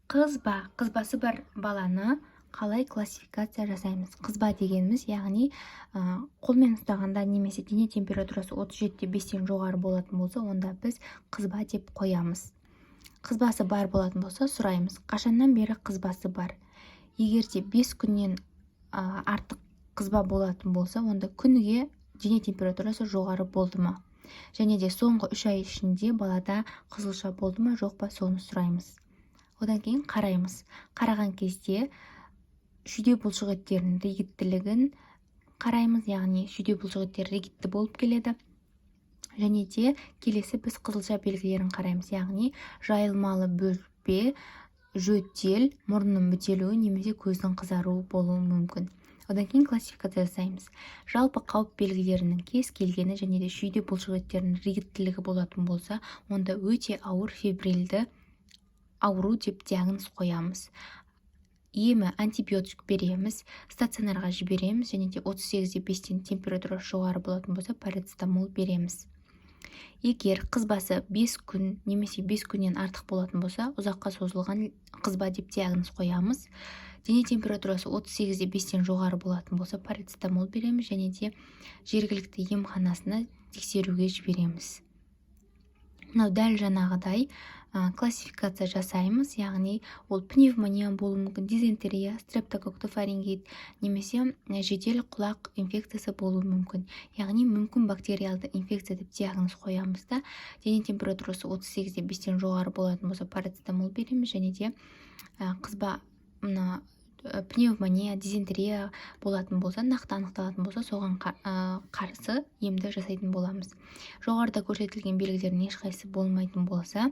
қызбасы бар баланы қалай классификация жасаймыз? Қызба дегеніміз, яғни қолмен ұстағанда немесе дене температурасы 37,5-тен жоғары болатын болса, онда біз қызба деп қоямыз. Қызбасы бар болатын болса, сұраймыз, қашаннан бері қызбасы бар? Егер де 5 күннен артық қызба болатын болса, онда күніге дене температурасы жоғары болды ма? Және де соңғы 3 ай ішінде балада қызылша болды ма, жоқ па, соны сұраймыз. Одан кейін қараймыз. Қараған кезде шүйде бұлшық еттерінің ригидтілігін қараймыз, яғни шүйде бұлшық еттері ригидті болып келеді. Және де келесі біз қызылша белгілерін қараймыз, яғни жайылмалы бөлпе, жөтел, мұрынның бітелуі немесе көздің қызаруы болуы мүмкін. Одан кейін классификация жасаймыз. Жалпы қауіп белгілерінің кез келгені және де шүйде бұлшық еттерінің ригидтілігі болатын болса, онда өте ауыр фебрильді ауру деп диагноз қоямыз. Емі антибиотик береміз, стационарға жібереміз, және де 38,5-тен температурасы жоғары болатын болса, парацетамол береміз. Егер қызбасы 5 күн немесе 5 күннен артық болатын болса, ұзаққа созылған қызба деп диагноз қоямыз. Дене температурасы 38,5-тен жоғары болатын болса, парацетамол береміз, және де жергілікті емханасына тексеруге жібереміз. Мынау дәл жаңағыдай классификация жасаймыз, яғни ол пневмония болуы мүмкін, дизентерия, стрептококкофарингит немесе жедел құлақ инфекциясы болуы мүмкін. Яғни мүмкін бактериалды инфекция деп диагноз қоямыз да, дене температурасы 38,5-тен жоғары болатын болса, парацетамол береміз, және де қызба пневмония, дизентерия болатын болса, нақты анықталатын болса, соған қарсы емді жасайтын боламыз. Жоғарыда көрсетілген белгілердің ешқайсысы болмайтын болса,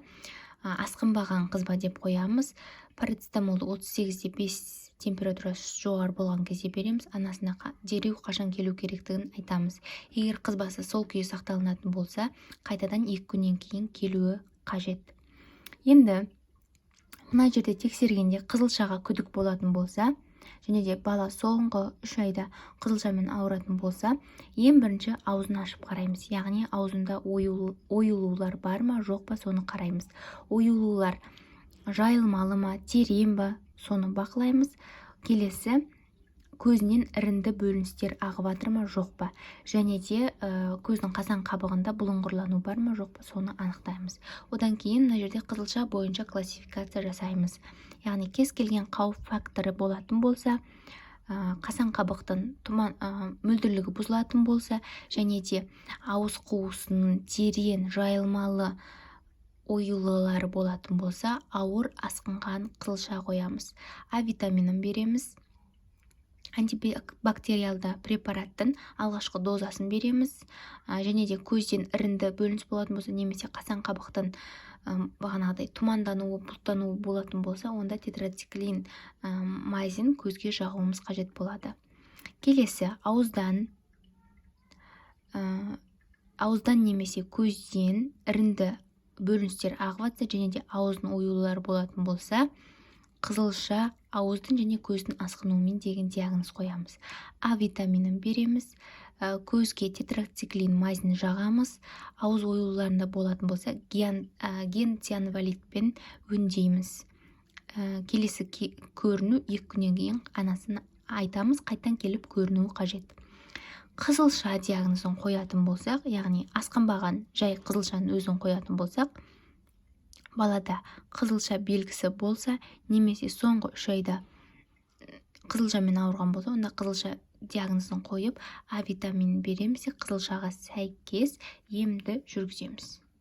асқынбаған қызба деп қоямыз. Парацетамолды 38,5 температурасы жоғары болған кезде береміз, анасына дереу қашан келу керектігін айтамыз. Егер қызбасы сол күйі сақталынатын болса, қайтадан 2 күннен кейін келуі қажет. Енді мына жерде тексергенде қызылшаға күдік болатын болса, және де бала соңғы 3 айда қызылшамен ауыратын болса, ең бірінші аузын ашып қараймыз. Яғни аузында оюлулар бар ма, жоқ па, соны қараймыз. Оюлулар жайылмалы ма, терең ба, соны бақылаймыз. Келесі, көзінен ірінді бөліністер ағып жатыр ма, жоқ па, және де көздің қасан қабығында бұлыңғырлану бар ма, жоқ па, соны анықтаймыз. Одан кейін мына жерде қызылша бойынша классификация жасаймыз. Яғни кез келген қауіп факторы болатын болса, қасан қабықтың мөлдірлігі бұзылатын болса, және де ауыз қуысының терең жайылмалы оюлылары болатын болса, ауыр асқынған қызылша қоямыз. А витаминін береміз. Антибактериалды препараттың алғашқы дозасын береміз, және де көзден ірінді бөлініс болатын болса, немесе қасан қабықтың бағанағыдай тұмандануы, бұлттануы болатын болса, онда тетрациклин майзин көзге жағуымыз қажет болады. Келесі, ауыздан немесе көзден ірінді бөліністер ағып жатса, және де ауыздың оюлары болатын болса, қызылша ауыздың және көздің асқынуымен деген диагноз қоямыз. А витаминін береміз, көзге тетрациклин майзин жағамыз, ауыз оюларында болатын болса, гентианвалитпен өңдейміз. Келесі көріну 2 күннен кейін анасына айтамыз, қайтан келіп көрінуі қажет. Қызылша диагнозын қоятын болсақ, яғни асқынбаған жай қызылшаның өзін қоятын болсақ, балада қызылша белгісі болса, немесе соңғы 3 айда қызылшамен ауырған болса, онда қызылша диагнозын қойып, А витаминін береміз, қызылшаға сәйкес емді жүргіземіз.